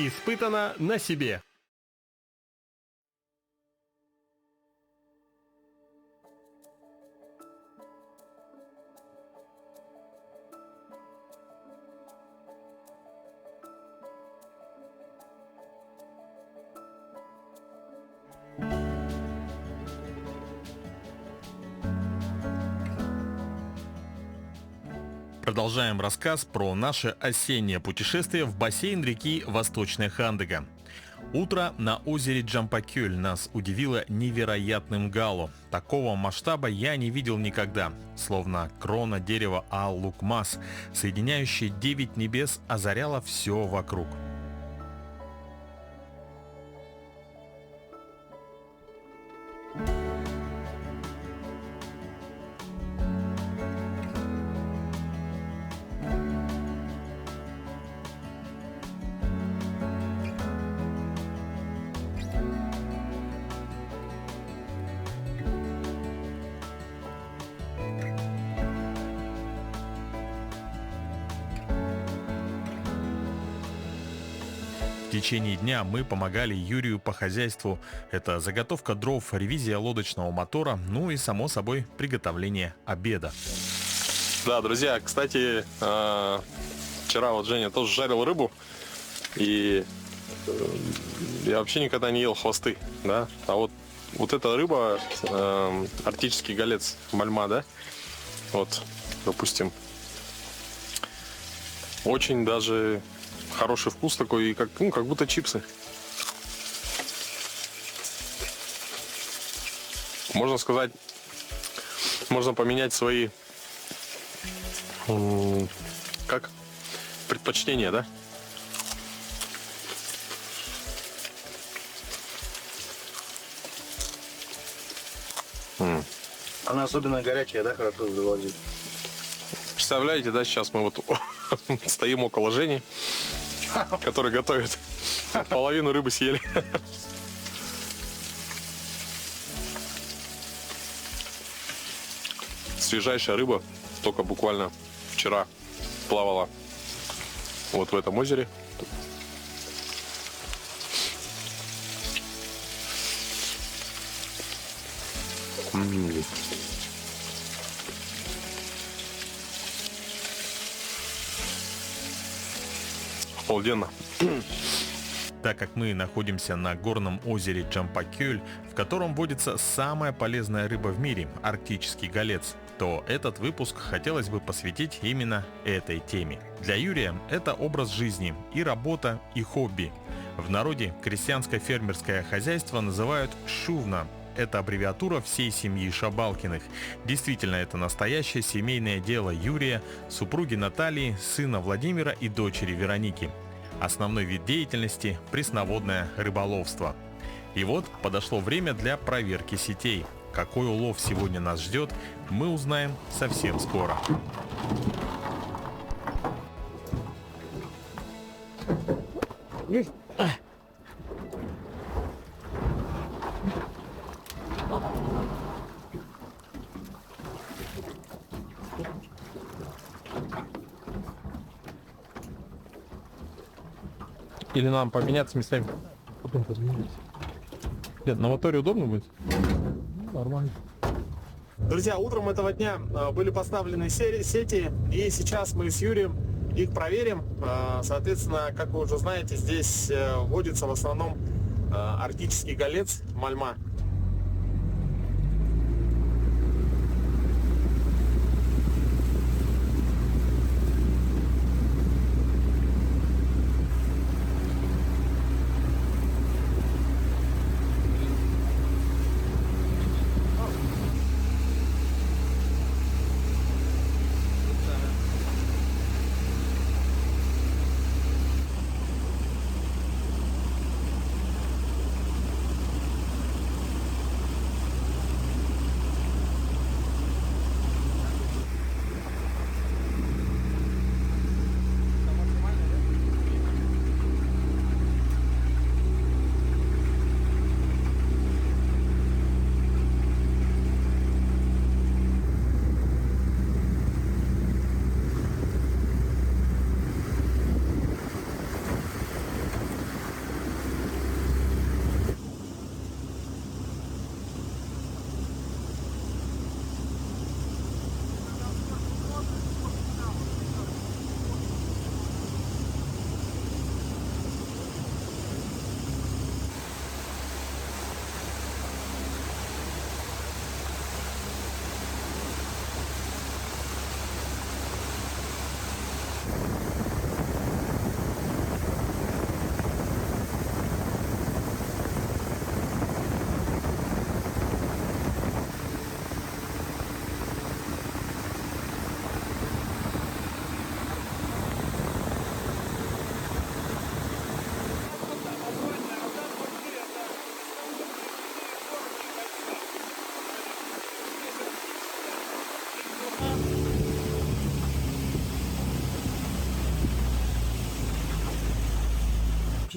Испытано на себе. Продолжаем рассказ про наше осеннее путешествие в бассейн реки Восточная Хандыга. Утро на озере Джампакюль нас удивило невероятным галло. Такого масштаба я не видел никогда. Словно крона дерева Ал-Лукмас, соединяющая 9 небес, озаряла все вокруг. В течение дня мы помогали Юрию по хозяйству. Это заготовка дров, ревизия лодочного мотора, ну и, само собой, приготовление обеда. Да, друзья, кстати, вчера вот Женя тоже жарил рыбу, и я вообще никогда не ел хвосты, да, а вот эта рыба, арктический голец мальма, да, вот, допустим, очень даже хороший вкус такой, как будто чипсы. Можно сказать, можно поменять свои как предпочтения, да? Она особенно горячая, да, хорошо заводит. Представляете, да, сейчас мы вот стоим около Жени, который готовит. Половину рыбы съели. Свежайшая рыба, только буквально вчера плавала вот в этом озере. Обалденно. Так как мы находимся на горном озере Джампакюль, в котором водится самая полезная рыба в мире – арктический голец, то этот выпуск хотелось бы посвятить именно этой теме. Для Юрия это образ жизни, и работа, и хобби. В народе крестьянско-фермерское хозяйство называют «шувна». Это аббревиатура всей семьи Шабалкиных. Действительно, это настоящее семейное дело Юрия, супруги Натальи, сына Владимира и дочери Вероники. Основной вид деятельности – пресноводное рыболовство. И вот подошло время для проверки сетей. Какой улов сегодня нас ждет, мы узнаем совсем скоро. Или нам поменяться местами? Потом подменить. Нет, на моторе удобно будет? Нормально. Друзья, утром этого дня были поставлены сети, и сейчас мы с Юрием их проверим. Соответственно, как вы уже знаете, здесь водится в основном арктический голец мальма.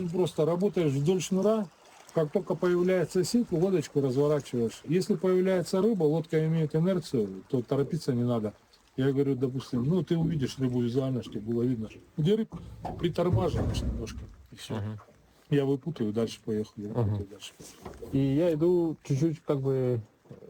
очень просто. Работаешь вдоль шнура, как только появляется сеть, лодочку разворачиваешь. Если появляется рыба, лодка имеет инерцию, то торопиться не надо. Я говорю, допустим, ну ты увидишь рыбу визуально, чтобы было видно. Где рыб, притормаживаешь немножко, и все. Я выпутаю, дальше поехали. Дальше. И я иду чуть-чуть, как бы,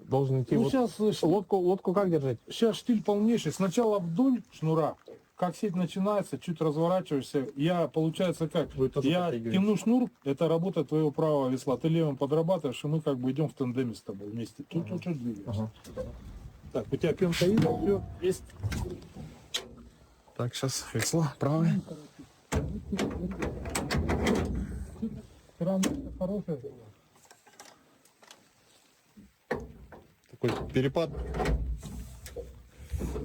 должен идти. Ну, вот сейчас, лодку как держать? сейчас штиль полнейший. Сначала вдоль шнура. Как сеть начинается, чуть разворачиваешься. Я, получается, как? Я тяну шнур, это работа твоего правого весла. Ты левым подрабатываешь, и мы как бы идем в тандеме с тобой вместе. Чуть-чуть двигаешься. Так, у тебя пенка есть, все, есть. Так, сейчас весло правое. Кран хорошая. Такой перепад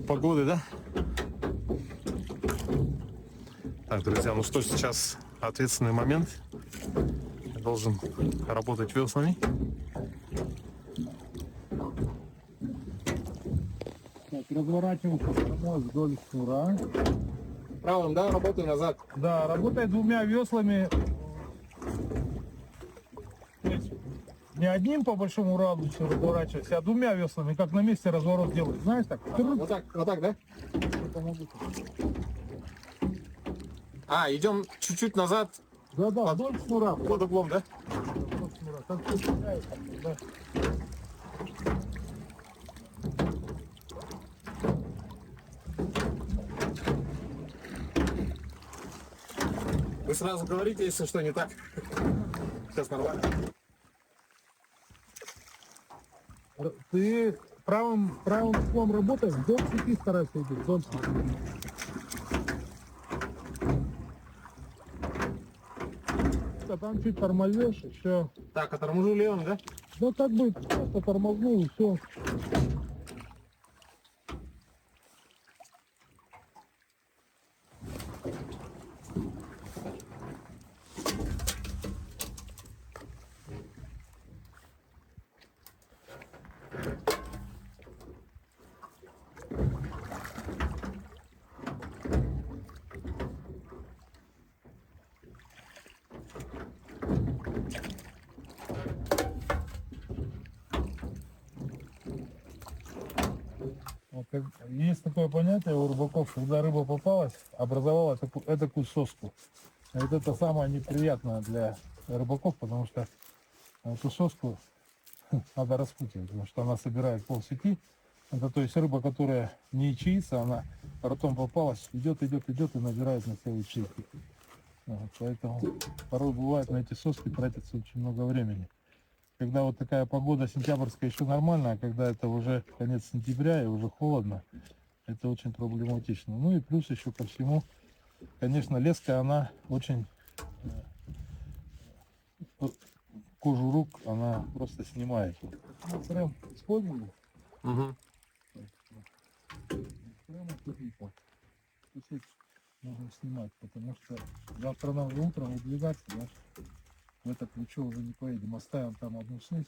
погоды, да? Так, друзья, ну что, сейчас ответственный момент. Я должен работать веслами. Так, разворачиваемся прямо вдоль шнура. Правым, да, работаю назад. Да, работай двумя веслами. То есть не одним по большому радиусу разворачивайся, а двумя веслами, как на месте разворот делать. Знаешь так? Вот так, да? А, идем чуть-чуть назад Да, вдоль шнура. под углом, да? Вдоль шнура. Как ты считаешь, да. Вы сразу говорите, если что не так. Сейчас нормально. Ты правым углом работаешь, вдоль сети старайся идти, вдоль сети. А там чуть тормозишь, и все. Так, а торможу левым, да? Да так будет, просто тормознул и все. Есть такое понятие у рыбаков, когда рыба попалась, образовала такую соску. И вот это самое неприятное для рыбаков, потому что эту соску надо распутивать, потому что она собирает полсети. Это то есть рыба, которая не ячеится, она ртом попалась, идет и набирает на целый ячейки. Вот, поэтому порой бывает на эти соски тратится очень много времени. Когда вот такая погода сентябрьская еще нормально, а когда это уже конец сентября и уже холодно, это очень проблематично. Ну и плюс еще ко всему, конечно, леска, она очень кожу рук, она просто снимает. Прям использовали. Угу. Прямо тупенько. Тут нужно снимать, потому что завтра нам утром выдвигаться, да? В это ключо уже не поедем. Оставим там одну снять.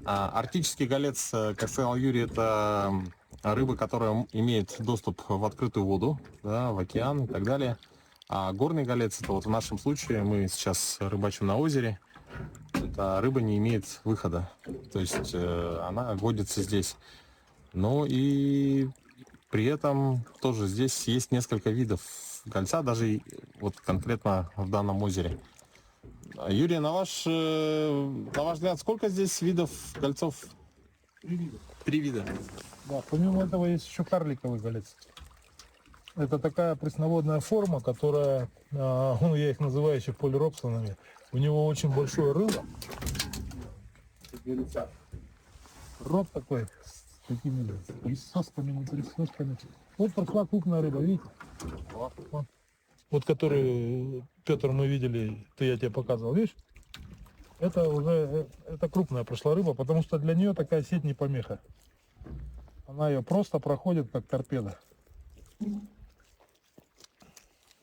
Арктический голец, как сказал Юрий, это рыба, которая имеет доступ в открытую воду, да, в океан и так далее. А горный голец, это вот в нашем случае, мы сейчас рыбачим на озере, эта рыба не имеет выхода. То есть она водится здесь. Ну и при этом тоже здесь есть несколько видов гольца, даже вот конкретно в данном озере. Юрий, на ваш взгляд, сколько здесь видов гольцов? 3 вида. 3 вида. Да, помимо этого есть еще карликовый голец. Это такая пресноводная форма, которая, я их называю еще полиробсонами. У него очень большое рыло. Рот такой с такими присосками, не присосками. Вот прошла крупная рыба, видите? Вот который, Петр, мы видели, я тебе показывал, видишь? Это крупная прошла рыба, потому что для нее такая сеть не помеха. Она ее просто проходит как торпеда.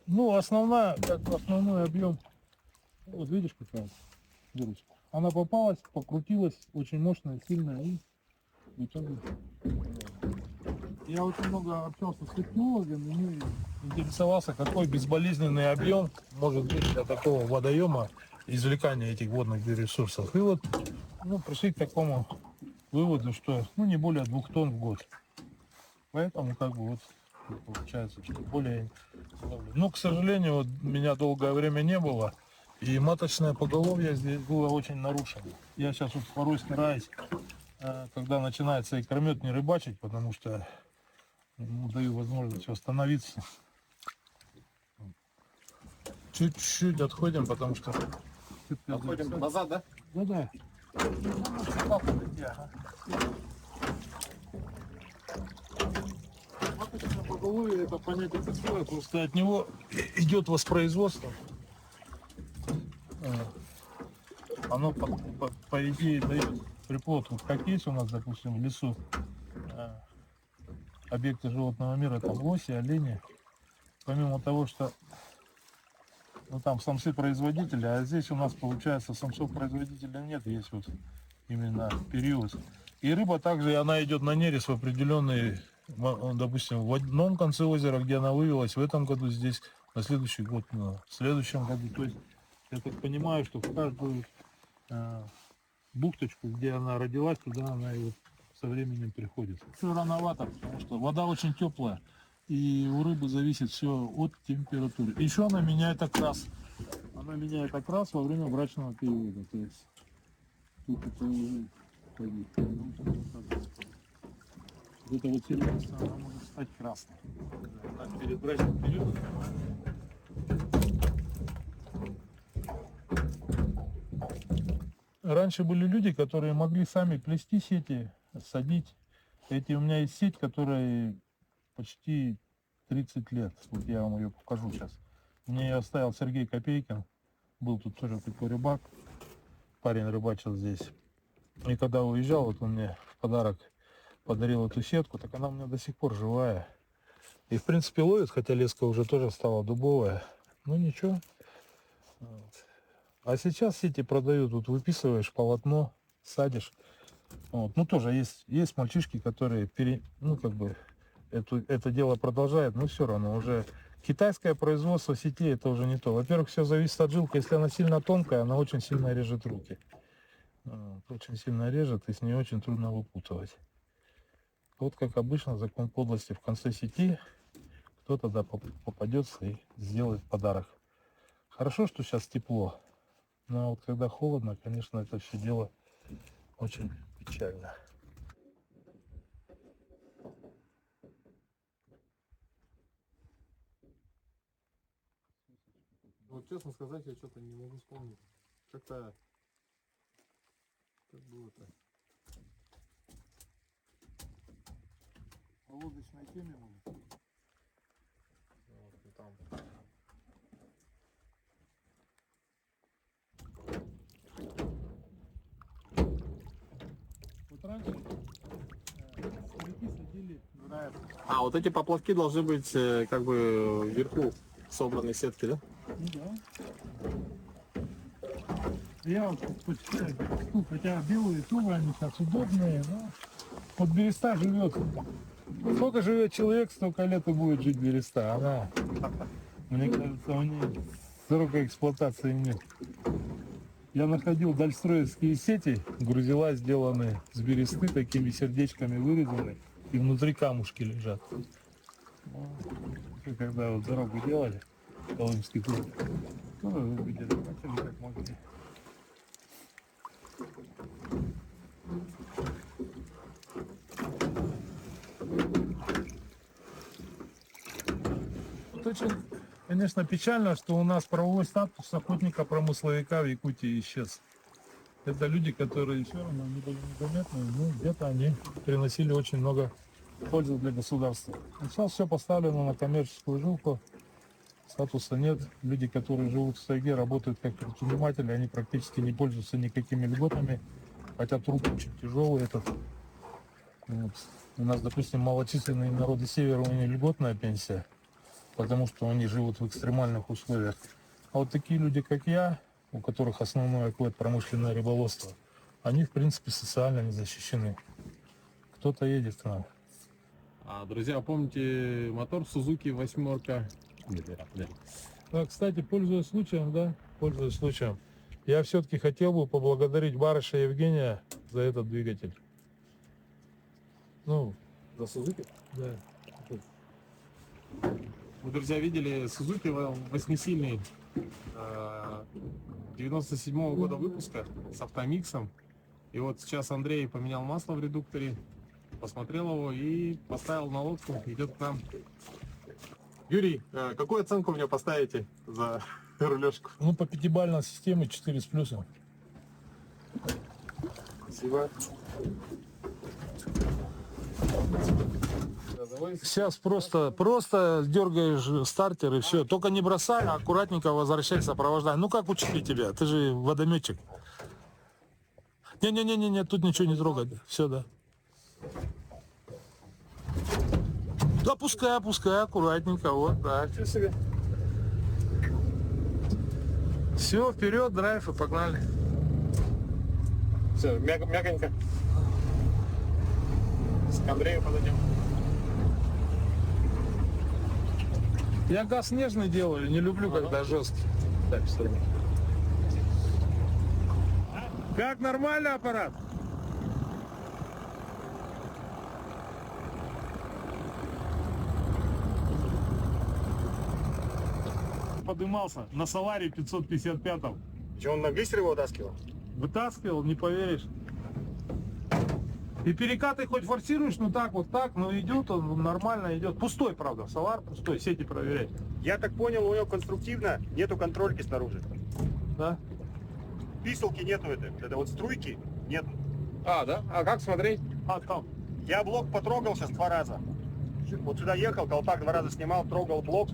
Ну, основной объем, вот видишь, какая дырочка. Она попалась, покрутилась, очень мощная, сильная и в итоге Я очень много общался с технологами, ну, и интересовался, какой безболезненный объем может быть для такого водоема извлекания этих водных ресурсов. И вот пришли к такому выводу, что не более 2 тонн в год. Поэтому получается, что более... Но, к сожалению, вот меня долгое время не было, и маточное поголовье здесь было очень нарушено. Я сейчас вот порой стараюсь, когда начинается икромет, не рыбачить, потому что даю возможность восстановиться. Чуть-чуть отходим, потому что... Отходим назад, да? Да-да. Маточное поголовье — это понятие такое, просто от него идет воспроизводство. Оно по идее дает приплод. Вот как есть у нас, допустим, в лесу объекты животного мира, там лоси, олени. Помимо того, что там самцы-производители, а здесь у нас получается самцов-производителя нет, есть вот именно период. И рыба также, она идет на нерест в определенный, допустим, в одном конце озера, где она вывелась, в этом году здесь, на следующий год, в следующем году. То есть я так понимаю, что в каждую бухточку, где она родилась, туда она и вот со временем приходит. Все рановато, потому что вода очень теплая, и у рыбы зависит все от температуры. Еще она меняет окрас. Она меняет окрас во время брачного периода. То есть тут это уже где-то вот середина она может стать красной. Перед брачным периодом. Раньше были люди, которые могли сами плести сети, садить. У меня есть сеть, которая почти 30 лет. Вот я вам ее покажу сейчас. Мне ее оставил Сергей Копейкин. Был тут тоже такой рыбак. Парень рыбачил здесь. И когда уезжал, вот он мне в подарок подарил эту сетку, так она у меня до сих пор живая. И в принципе ловит, хотя леска уже тоже стала дубовая. Ну ничего. Вот. А сейчас сети продают, вот выписываешь полотно, садишь. Вот. Ну тоже есть мальчишки, которые это дело продолжают, но все равно уже китайское производство сетей это уже не то. Во-первых, все зависит от жилки. Если она сильно тонкая, она очень сильно режет руки. Очень сильно режет, и с ней очень трудно выпутывать. Вот как обычно закон подлости: в конце сети кто-то попадется и сделает подарок. Хорошо, что сейчас тепло. Но вот когда холодно, конечно, это все дело очень печально. Вот честно сказать, я что-то не могу вспомнить. Как было-то? По лодочной теме может? Вот, там. Вот раньше старики садили А, вот эти поплавки должны быть как бы вверху собранной сетки, да? Ну да. Я вот почитаю бересту, хотя белые тувы, они сейчас удобные, но вот береста живет. Сколько живет человек, столько лет и будет жить береста. Она, мне кажется, у нее срока эксплуатации нет. Я находил дальстроевские сети, грузила сделанные с бересты, такими сердечками вырезаны, и внутри камушки лежат. Когда вот дорогу делали, Колымский тур, тоже выглядели, хотели как могли. Вот очень, конечно, печально, что у нас правовой статус охотника-промысловика в Якутии исчез. Это люди, которые все равно не были незаметны, но где-то они приносили очень много пользы для государства. А сейчас все поставлено на коммерческую жилку, статуса нет. Люди, которые живут в тайге, работают как предприниматели, они практически не пользуются никакими льготами, хотя труд очень тяжелый этот. Вот. У нас, допустим, малочисленные народы севера, у них льготная пенсия, потому что они живут в экстремальных условиях. А вот такие люди, как я, у которых основной охват промышленное рыболовство, они, в принципе, социально не защищены. Кто-то едет к нам. Друзья, помните мотор Suzuki 8? А, кстати, пользуясь случаем, я все-таки хотел бы поблагодарить барыша Евгения за этот двигатель. Ну, За Suzuki? да. Вы, друзья, видели Suzuki 8-сильный 97-го года выпуска с автомиксом. И вот сейчас Андрей поменял масло в редукторе, посмотрел его и поставил на лодку, идет к нам. Юрий, какую оценку мне поставите за рулежку? Ну, по пятибалльной системе 4 с плюсом. Спасибо. Сейчас просто дергаешь стартер и все. Только не бросай, а аккуратненько возвращай, сопровождай. Ну как учили тебя? Ты же водометчик. Не, тут ничего не трогать. Все, да. Опускай, аккуратненько. Вот так. Все, вперед, драйв и погнали. Все, мягонько. К Андрею подойдем. Я газ нежный делаю, не люблю, когда жесткий. Так, что? Как нормально аппарат? Подымался на Соларе 555-м. Че, он на глиссер его вытаскивал? Вытаскивал, не поверишь. И перекаты хоть форсируешь, ну так, но идет он нормально идет. Пустой, правда, Солар пустой, сети проверять. Я так понял, у него конструктивно нету контрольки снаружи. Да? Писелки нету это вот струйки нету. Да? А как смотреть? Там. Я блок потрогал сейчас 2 раза. Вот сюда ехал, колпак 2 раза снимал, трогал блок,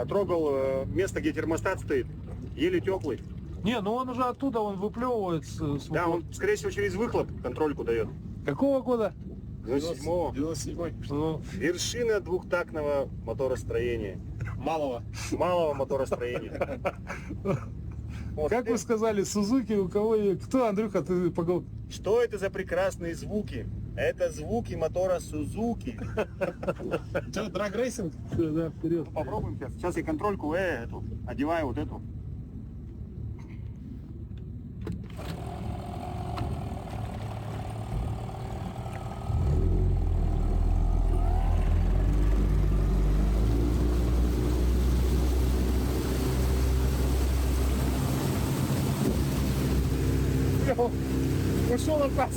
трогал место, где термостат стоит, еле теплый. Не, ну он уже оттуда, он выплевывает. Да, он, скорее всего, через выхлоп контрольку дает. Какого года? 97-го. 97-й. Ну, Вершина двухтактного моторостроения. Малого моторостроения. Вот. как вы сказали, Сузуки, у кого... Кто, Андрюха, ты поговорил? Что это за прекрасные звуки? Это звуки мотора Suzuki. Что, драг-рейсинг? Да, вперед. Попробуем сейчас. Сейчас я контрольку эту одеваю, вот эту. Ушел от нас.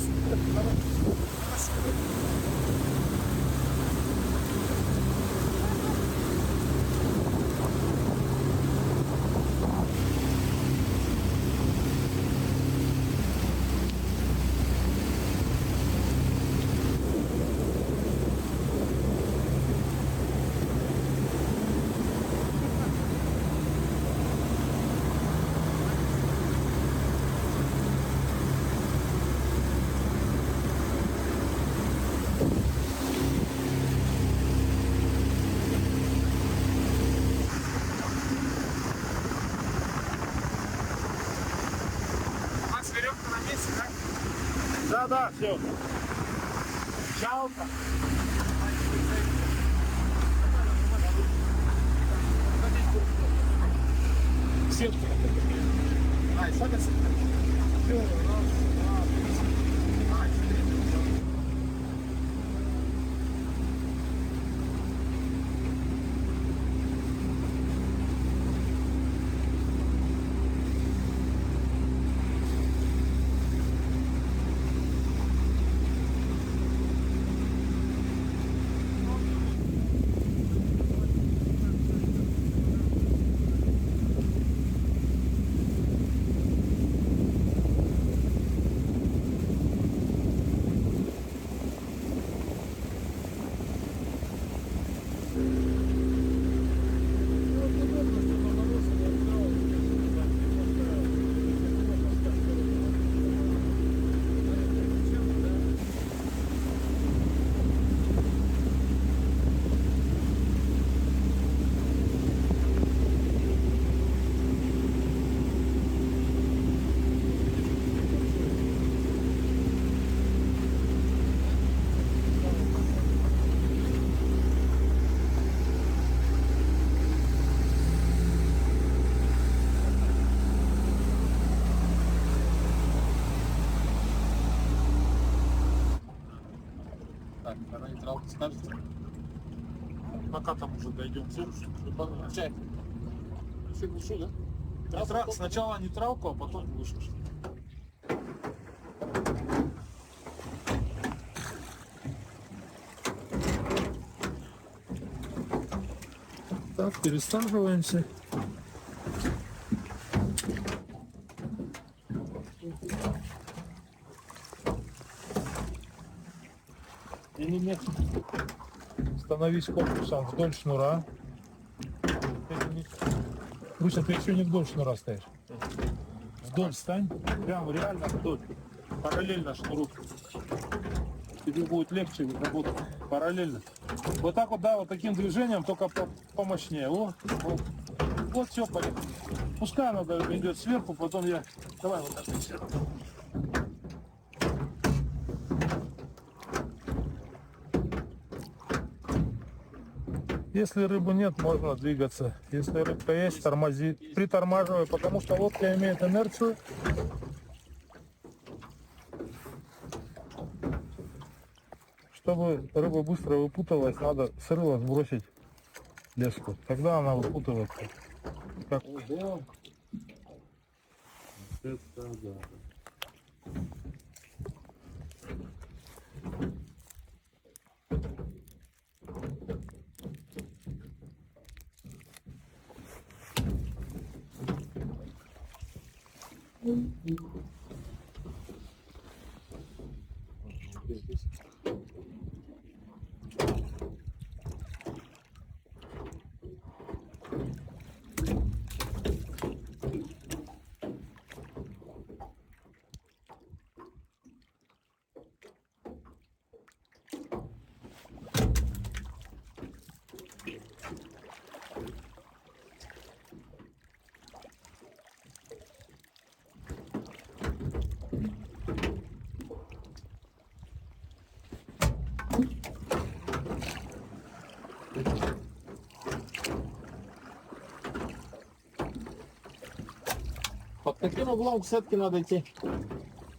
Макс, веревка на месте, да? Да, все. Чалка. Сетка. Ай, садится. Так, когда нейтралка скажется. Пока там уже дойдем. Включай. Все глушу, да? Сначала нейтралку, а потом глушишь. Так, пересаживаемся. Или нет? Становись корпусом вдоль шнура. Руся, ты еще не вдоль шнура стоишь. Вдоль стань. Прям реально вдоль. Параллельно шнуру. Тебе будет легче работать. Параллельно. Вот так вот, да, вот таким движением, только помощнее. Вот все, поехали. Пускай она идет сверху, потом я... Давай вот так вот сверху. Если рыбы нет, можно двигаться. Если рыбка есть, тормози. Притормаживай, потому что лодка имеет инерцию. Чтобы рыба быстро выпуталась, надо с рыла сбросить леску. Тогда она выпутывается. Как... Под каким углом к сетке надо идти?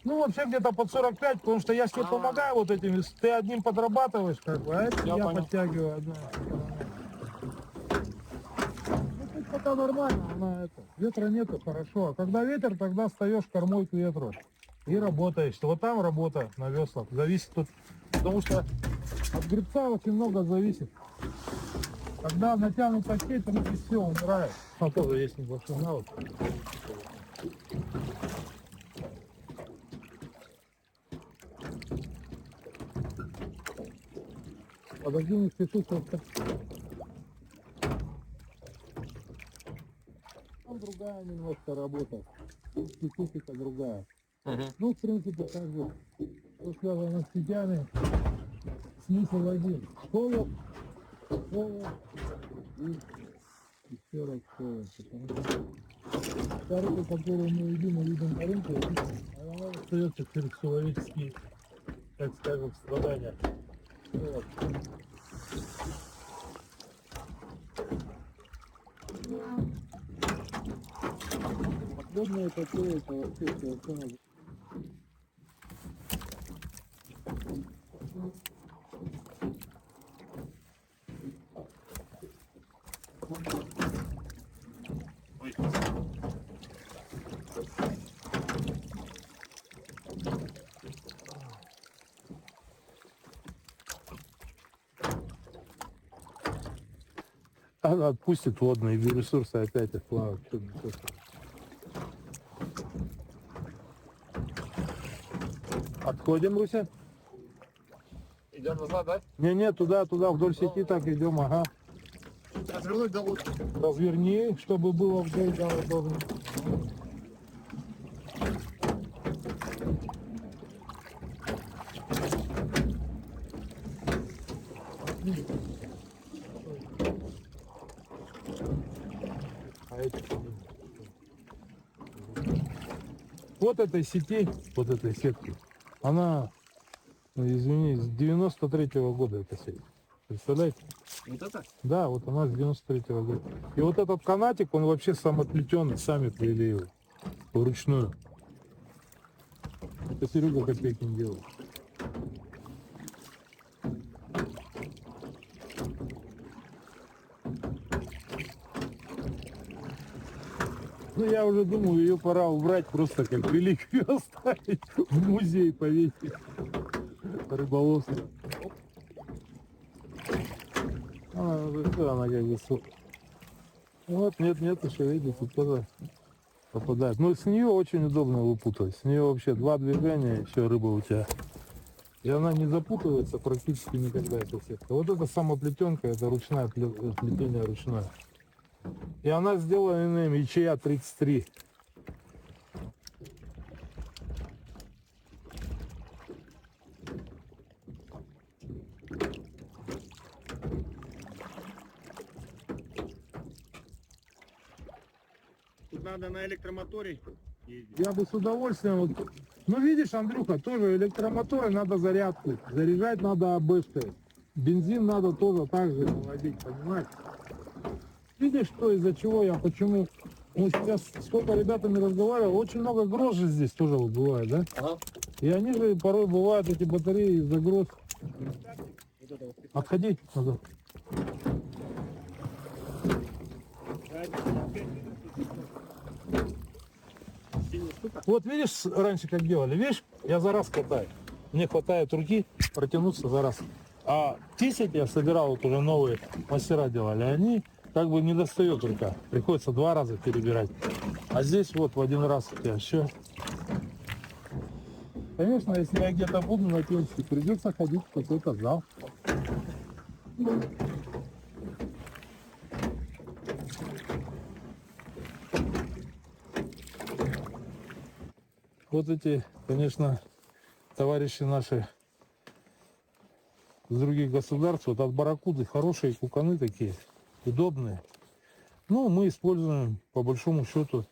Ну, вообще где-то под 45, потому что я ж тебе помогаю вот этим. Ты одним подрабатываешь, как бы, а это я понял. подтягиваю одной стороной. Ну, тут пока нормально, она это. Ветра нету, хорошо. А когда ветер, тогда встаешь кормой к ветру. И работаешь. Вот там работа на веслах. Зависит тут. Потому что от гребца очень много зависит. Когда натянута сеть, руки все умирает. А тоже есть небольшой навык. Подожди, не спеши просто. Там другая немножко работа. Специфика другая. Ну, в принципе, так же. Что связано с сетями, смысл один. Школа и еще раз школа. Потому что та рыба, которую мы видим на рынке, она остается через человеческие, так скажем, страдания. Вот. Подводные потери, это вообще совершенно... Она отпустит водные биоресурсы, опять отплавают. Отходим, Руся? Идем назад, да? Не, туда, вдоль сети так идем, ага. Развернуть до лодки. Разверни, чтобы было вдоль, да, удобно. Вот этой сети, вот этой сетки, она, ну, извини, с 93-го года эта сеть. Представляете? Вот это? Да, вот она с 93-го года. И вот этот канатик, он вообще самоплетенный, сами плели его вручную. Это Серега Копейкин делал. Ну, я уже думаю, ее пора убрать, просто как реликвию оставить, в музей повесить. Рыболовство. Она уже все, она как бы вот, нет, еще видите, тоже попадает. Но с нее очень удобно выпутывать. С нее вообще 2 движения, еще рыба у тебя. И она не запутывается практически никогда, эта сетка. Вот эта самоплетенка, это ручное плетение ручное. И она сделана им ячея 33. Тут надо на электромоторе ездить. Я бы с удовольствием... Вот, ну видишь, Андрюха, тоже электромоторы надо зарядку. Заряжать надо АБшкой. Бензин надо тоже так же наводить, понимаешь? Видишь, что из-за чего я, почему... Ну, сейчас сколько ребятами разговаривал, очень много гроз же здесь тоже вот бывает, да? Ага. И они же порой бывают, эти батареи из-за гроз. Отходи назад. Вот видишь, раньше как делали, видишь, я за раз катаю. Мне хватает руки протянуться за раз. А 10 я собирал, вот уже новые мастера делали, они как бы не достает рука. Приходится 2 раза перебирать. А здесь вот в 1 раз у тебя все. Конечно, если я где-то буду на пенсии, придется ходить в какой-то зал. Вот эти, конечно, товарищи наши из других государств, вот от барракуды хорошие куканы такие, удобные. Ну, мы используем по большому счету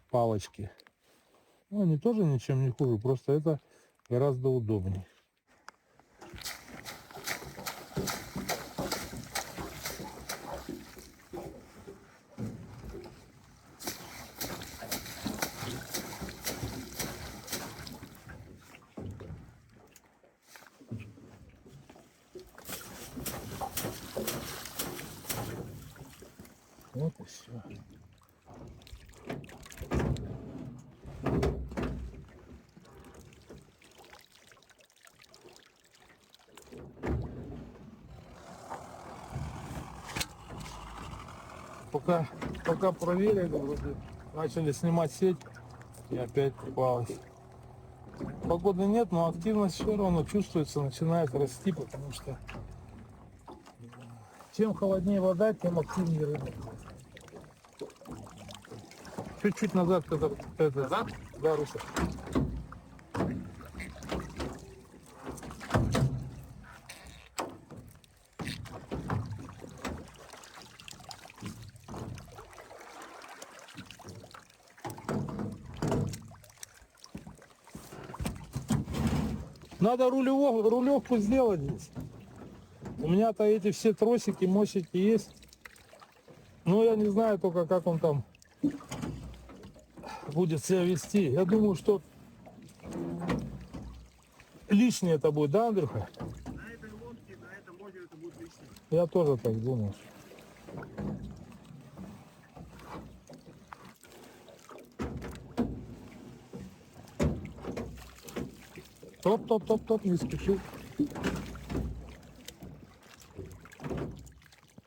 палочки. Ну, они тоже ничем не хуже, просто это гораздо удобнее. Вот и все. Пока проверили, вроде начали снимать сеть и опять попалась. Погоды нет, но активность все равно чувствуется, начинает расти, потому что чем холоднее вода, тем активнее рыба. Чуть-чуть назад, назад? Да, Руся. Надо рулевку сделать здесь. У меня-то эти все тросики, мостики есть. Но я не знаю только, как он там будет себя вести. Я думаю, что лишнее это будет, да, Андрюха? На этой лодке, на этом озере это будет лишнее. Я тоже так думаю. Топ, не спеши.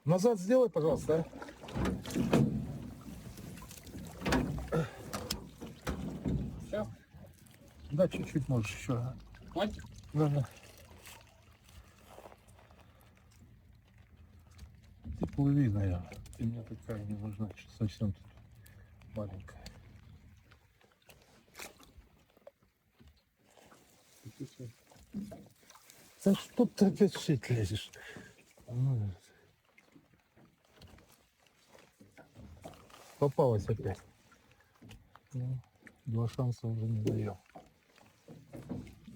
Назад сделай, пожалуйста. Все? Да, чуть-чуть можешь еще. Хватит? Да. Ты плыви, наверное. Ты мне такая не нужна, что совсем тут маленькая. Да что ты опять в сеть лезешь? Ну, попалась опять. Ну, 2 шанса уже не даем.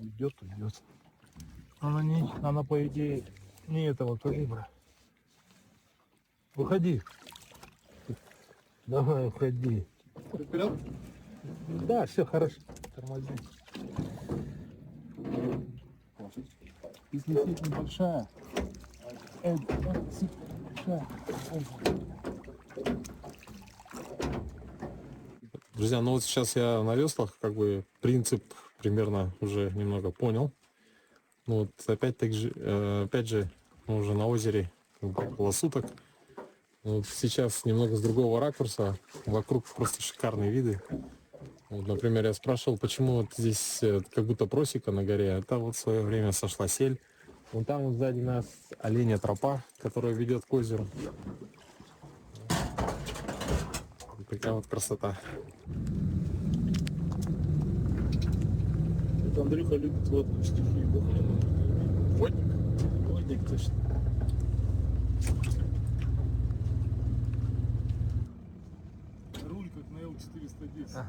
Уйдет. Она по идее не этого калибра. Выходи. Давай, уходи. Вперед? Да, все хорошо. Тормози. Если сеть небольшая, сеть большая. Друзья, ну вот сейчас я на веслах, как бы принцип примерно уже немного понял. Ну вот опять же, мы уже на озере около суток. Вот сейчас немного с другого ракурса. Вокруг просто шикарные виды. Вот, например, я спрашивал, почему вот здесь как будто просека на горе. Это вот в свое время сошла сель. Вон там вот сзади нас оленя тропа, которая ведет к озеру. Вот такая вот красота. Это Андрюха любит водную стихию. Водник? Водник, точно. Руль как на L410.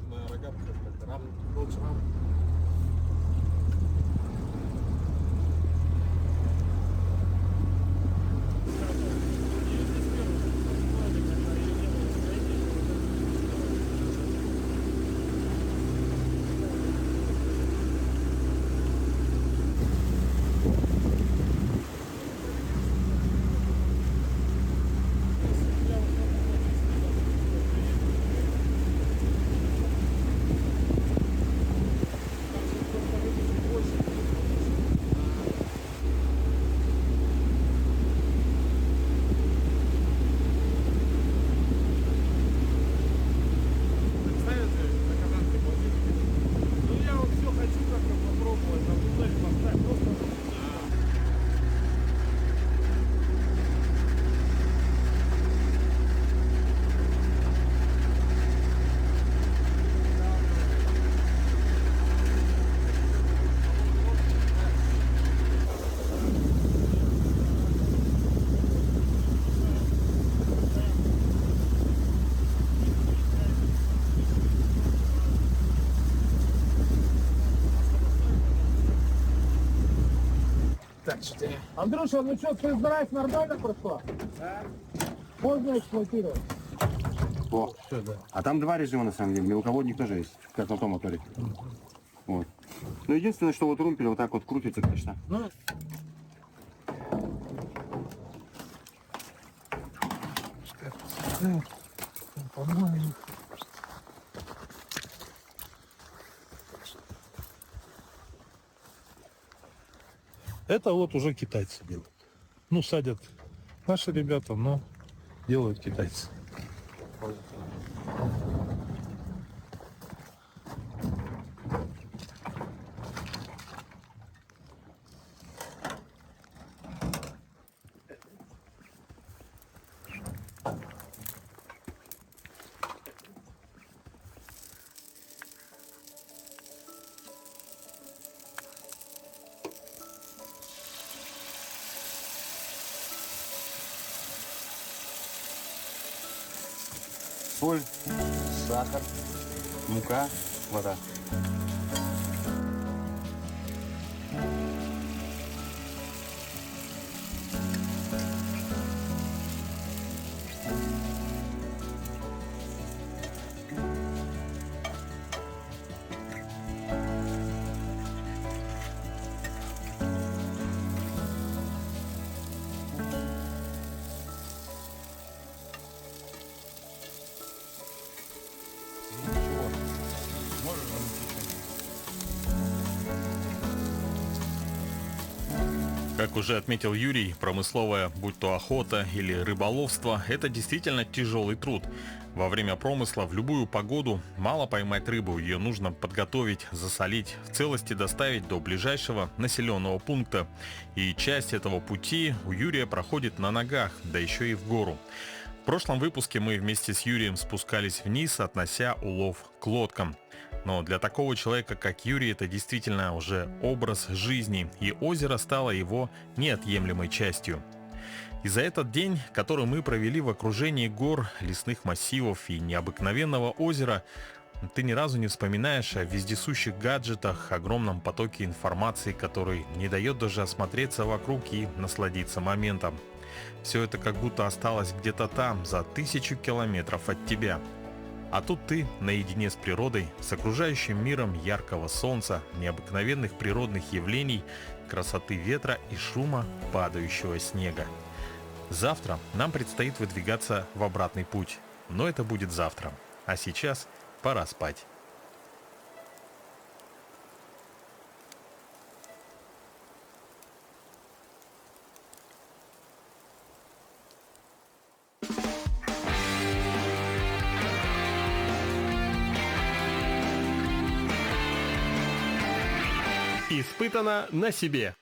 На рогатках как-то рам. Так, что Андрюша, ну что, тест-драйв нормально прошла? Да. Можно эксплуатировать? О, Все, да. а там два режима на самом деле, мелководник тоже есть, как на том моторе. Вот. Ну единственное, что вот румпель вот так вот крутится, конечно. Ну, по-моему. Это вот уже китайцы делают. Ну, садят наши ребята, но делают китайцы. Соль, сахар, мука, вода. Как уже отметил Юрий, промысловая, будь то охота или рыболовство, это действительно тяжелый труд. Во время промысла в любую погоду мало поймать рыбу, ее нужно подготовить, засолить, в целости доставить до ближайшего населенного пункта. И часть этого пути у Юрия проходит на ногах, да еще и в гору. В прошлом выпуске мы вместе с Юрием спускались вниз, относя улов к лодкам. Но для такого человека, как Юрий, это действительно уже образ жизни, и озеро стало его неотъемлемой частью. И за этот день, который мы провели в окружении гор, лесных массивов и необыкновенного озера, ты ни разу не вспоминаешь о вездесущих гаджетах, огромном потоке информации, который не дает даже осмотреться вокруг и насладиться моментом. Все это как будто осталось где-то там, за 1000 километров от тебя. А тут ты наедине с природой, с окружающим миром яркого солнца, необыкновенных природных явлений, красоты ветра и шума падающего снега. Завтра нам предстоит выдвигаться в обратный путь. Но это будет завтра. А сейчас пора спать. Испытано на себе.